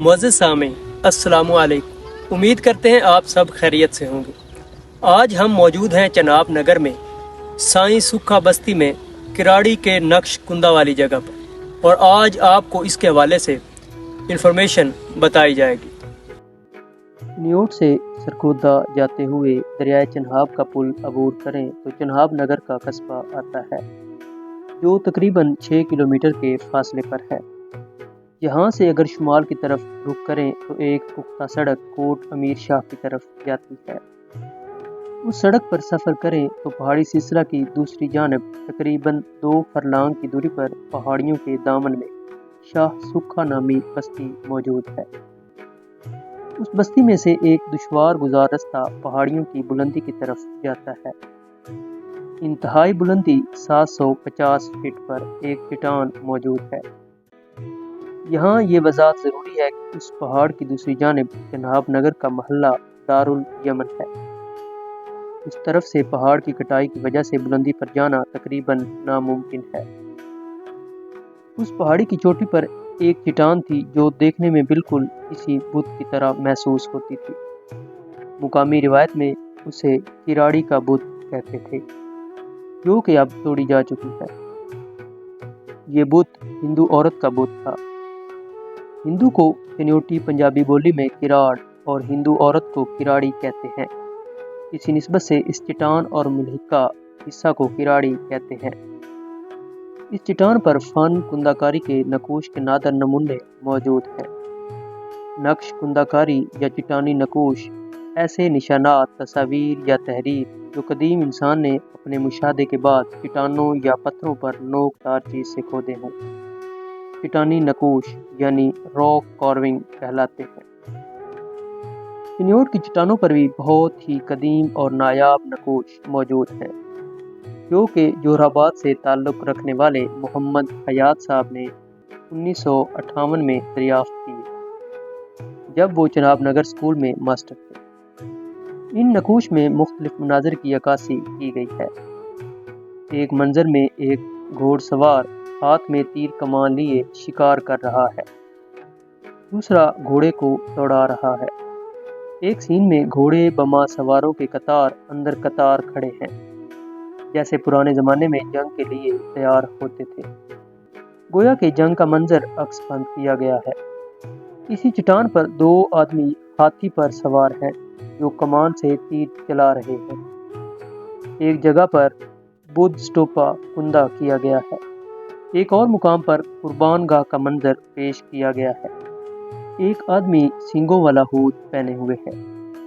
معزز سامعین السلام علیکم، امید کرتے ہیں آپ سب خیریت سے ہوں گے۔ آج ہم موجود ہیں چناب نگر میں سائیں سکھا بستی میں کراڑی کے نقش کندہ والی جگہ پر، اور آج آپ کو اس کے حوالے سے انفارمیشن بتائی جائے گی۔ نیوٹ سے سرگودا جاتے ہوئے دریائے چناب کا پل عبور کریں تو چناب نگر کا قصبہ آتا ہے، جو تقریباً 6 کلومیٹر کے فاصلے پر ہے۔ یہاں سے اگر شمال کی طرف رخ کریں تو ایک پختہ سڑک کوٹ امیر شاہ کی طرف جاتی ہے۔ اس سڑک پر سفر کریں تو پہاڑی سلسلہ کی دوسری جانب تقریباً 2 فرلانگ کی دوری پر پہاڑیوں کے دامن میں شاہ سکھا نامی بستی موجود ہے۔ اس بستی میں سے ایک دشوار گزار رستہ پہاڑیوں کی بلندی کی طرف جاتا ہے۔ انتہائی بلندی 750 فٹ پر ایک چٹان موجود ہے۔ یہاں یہ وضاحت ضروری ہے کہ اس پہاڑ کی دوسری جانب چناب نگر کا محلہ دارالیمن ہے۔ اس طرف سے پہاڑ کی کٹائی کی وجہ سے بلندی پر جانا تقریباً ناممکن ہے۔ اس پہاڑی کی چوٹی پر ایک چٹان تھی جو دیکھنے میں بالکل کسی بت کی طرح محسوس ہوتی تھی۔ مقامی روایت میں اسے کراڑی کا بت کہتے تھے، جو کہ اب توڑی جا چکی ہے۔ یہ بت ہندو عورت کا بت تھا۔ ہندو کو کنیوٹی پنجابی بولی میں کراڑ اور ہندو عورت کو کراڑی کہتے ہیں۔ اسی نسبت سے اس چٹان اور ملحقہ حصہ کو کراڑی کہتے ہیں۔ اس چٹان پر فن کندہ کاری کے نقوش کے نادر نمونے موجود ہیں۔ نقش کندہ کاری یا چٹانی نقوش ایسے نشانات، تصاویر یا تحریر جو قدیم انسان نے اپنے مشاہدے کے بعد چٹانوں یا پتھروں پر نوک دار چیز سے کھودے ہوں، چٹانی نقوش یعنی راک کارونگ کہلاتے ہیں۔ کنیوٹ کی چٹانوں پر بھی بہت ہی قدیم اور نایاب نقوش موجود ہیں، جو کہ جوہر آباد سے تعلق رکھنے والے محمد حیات صاحب نے 1958 میں دریافت کیے، جب وہ چناب نگر اسکول میں ماسٹر تھے۔ ان نقوش میں مختلف مناظر کی عکاسی کی گئی ہے۔ ایک منظر میں ایک گھوڑ سوار ہاتھ میں تیر کمان لیے شکار کر رہا ہے، دوسرا گھوڑے کو دوڑا رہا ہے۔ ایک سین میں گھوڑے بما سواروں کے قطار اندر قطار کھڑے ہیں، جیسے پرانے زمانے میں جنگ کے لیے تیار ہوتے تھے، گویا کہ جنگ کا منظر عکس بند کیا گیا ہے۔ اسی چٹان پر 2 آدمی ہاتھی پر سوار ہیں جو کمان سے تیر چلا رہے ہیں۔ ایک جگہ پر بدھ سٹوپا کندہ کیا گیا ہے۔ ایک اور مقام پر قربان گاہ کا منظر پیش کیا گیا ہے۔ ایک آدمی سینگوں والا ہود پہنے ہوئے ہے،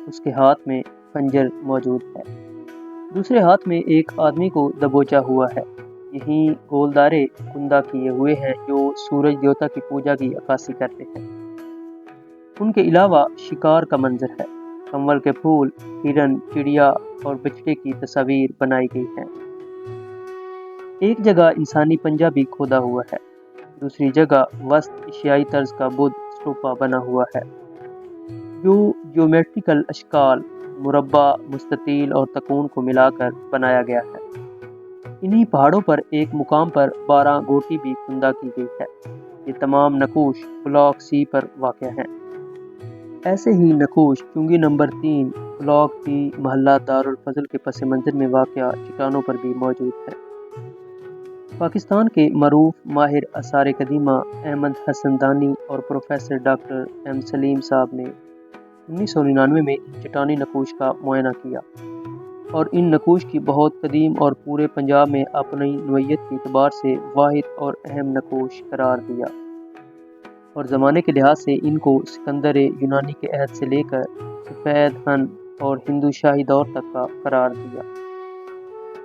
اس کے ہاتھ میں خنجر موجود ہے، دوسرے ہاتھ میں ایک آدمی کو دبوچا ہوا ہے۔ یہیں گولدارے کندہ کیے ہوئے ہیں جو سورج دیوتا کی پوجا کی عکاسی کرتے ہیں۔ ان کے علاوہ شکار کا منظر ہے، کنول کے پھول، ہرن، چڑیا اور بچڑے کی تصاویر بنائی گئی ہیں۔ ایک جگہ انسانی پنجہ بھی کھودا ہوا ہے، دوسری جگہ وسط ایشیائی طرز کا بدھ سٹوپا بنا ہوا ہے، جو جیومیٹریکل اشکال، مربع، مستطیل اور تکون کو ملا کر بنایا گیا ہے۔ انہی پہاڑوں پر ایک مقام پر 12 گوٹی بھی کندہ کی گئی ہے۔ یہ تمام نقوش بلاک سی پر واقع ہیں۔ ایسے ہی نقوش چنگی نمبر 3 بلاک ڈی محلہ دارالفضل کے پس منظر میں واقع چٹانوں پر بھی موجود ہے۔ پاکستان کے معروف ماہر آثار قدیمہ احمد حسن دانی اور پروفیسر ڈاکٹر ایم سلیم صاحب نے 1999 میں ان چٹانی نقوش کا معائنہ کیا اور ان نقوش کی بہت قدیم اور پورے پنجاب میں اپنی نوعیت کے اعتبار سے واحد اور اہم نقوش قرار دیا، اور زمانے کے لحاظ سے ان کو سکندر یونانی کے عہد سے لے کر سفید ہن اور ہندو شاہی دور تک کا قرار دیا۔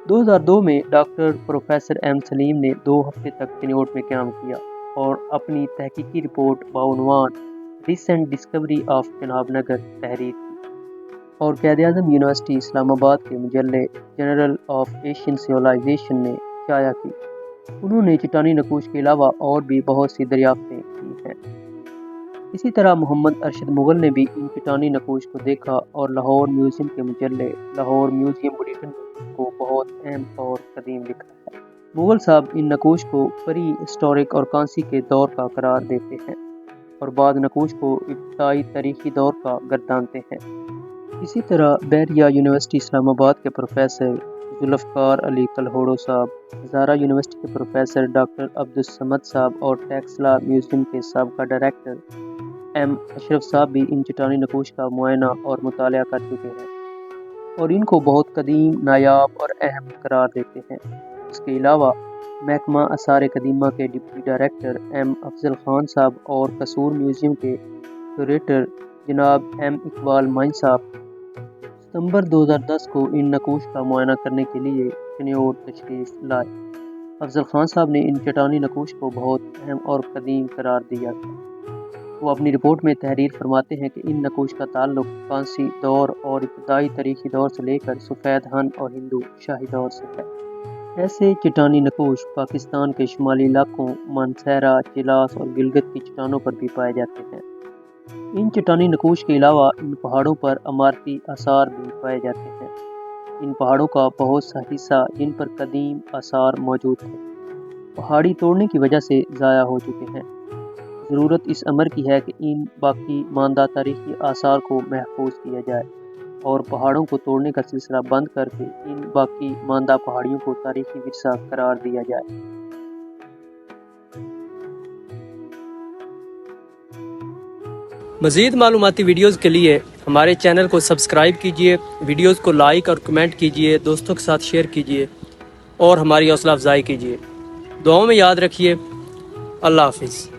2002 میں ڈاکٹر پروفیسر ایم سلیم نے 2 ہفتے تک کنیوٹ میں قیام کیا اور اپنی تحقیقی رپورٹ بعنوان recent discovery of Chenab Nagar تحریر کی اور قائد-اعظم یونیورسٹی اسلام آباد کے مجلے جرنل آف ایشین سیولائزیشن میں شائع کی۔ انہوں نے چٹانی نقوش کے علاوہ اور بھی بہت سی دریافتیں کی ہیں۔ اسی طرح محمد ارشد مغل نے بھی ان چٹانی نقوش کو دیکھا اور لاہور میوزیم کے مجلے لاہور میوزیم بلیٹن میں کو بہت اہم اور قدیم لکھا ہے۔ مغل صاحب ان نقوش کو پری ہسٹورک اور کانسی کے دور کا قرار دیتے ہیں اور بعض نقوش کو ابتدائی تاریخی دور کا گردانتے ہیں۔ اسی طرح بحریہ یونیورسٹی اسلام آباد کے پروفیسر ذوالفقار علی کلہوڑو صاحب، ہزارہ یونیورسٹی کے پروفیسر ڈاکٹر عبدالصمد صاحب اور ٹیکسلا میوزیم کے سابقہ ڈائریکٹر ایم اشرف صاحب بھی ان چٹانی نقوش کا معائنہ اور مطالعہ کر چکے ہیں اور ان کو بہت قدیم، نایاب اور اہم قرار دیتے ہیں۔ اس کے علاوہ محکمہ آثار قدیمہ کے ڈپٹی ڈائریکٹر ایم افضل خان صاحب اور قصور میوزیم کے کیوریٹر جناب ایم اقبال معین صاحب ستمبر 2010 کو ان نقوش کا معائنہ کرنے کے لیے چنیوٹ تشریف لائے۔ افضل خان صاحب نے ان چٹانی نقوش کو بہت اہم اور قدیم قرار دیا تھا۔ وہ اپنی رپورٹ میں تحریر فرماتے ہیں کہ ان نقوش کا تعلق فارسی دور اور ابتدائی تاریخی دور سے لے کر سفید ہن اور ہندو شاہی دور سے ہے۔ ایسے چٹانی نقوش پاکستان کے شمالی علاقوں مانسہرہ، چلاس اور گلگت کی چٹانوں پر بھی پائے جاتے ہیں۔ ان چٹانی نقوش کے علاوہ ان پہاڑوں پر عمارتی آثار بھی پائے جاتے ہیں۔ ان پہاڑوں کا بہت سا حصہ جن پر قدیم آثار موجود ہیں پہاڑی توڑنے کی وجہ سے ضائع ہو چکے ہیں۔ ضرورت اس امر کی ہے کہ ان باقی ماندہ تاریخی آثار کو محفوظ کیا جائے اور پہاڑوں کو توڑنے کا سلسلہ بند کر کے ان باقی ماندہ پہاڑیوں کو تاریخی ورثہ قرار دیا جائے۔ مزید معلوماتی ویڈیوز کے لیے ہمارے چینل کو سبسکرائب کیجیے، ویڈیوز کو لائک اور کمنٹ کیجیے، دوستوں کے ساتھ شیئر کیجیے اور ہماری حوصلہ افزائی کیجیے۔ دعاؤں میں یاد رکھیے۔ اللہ حافظ۔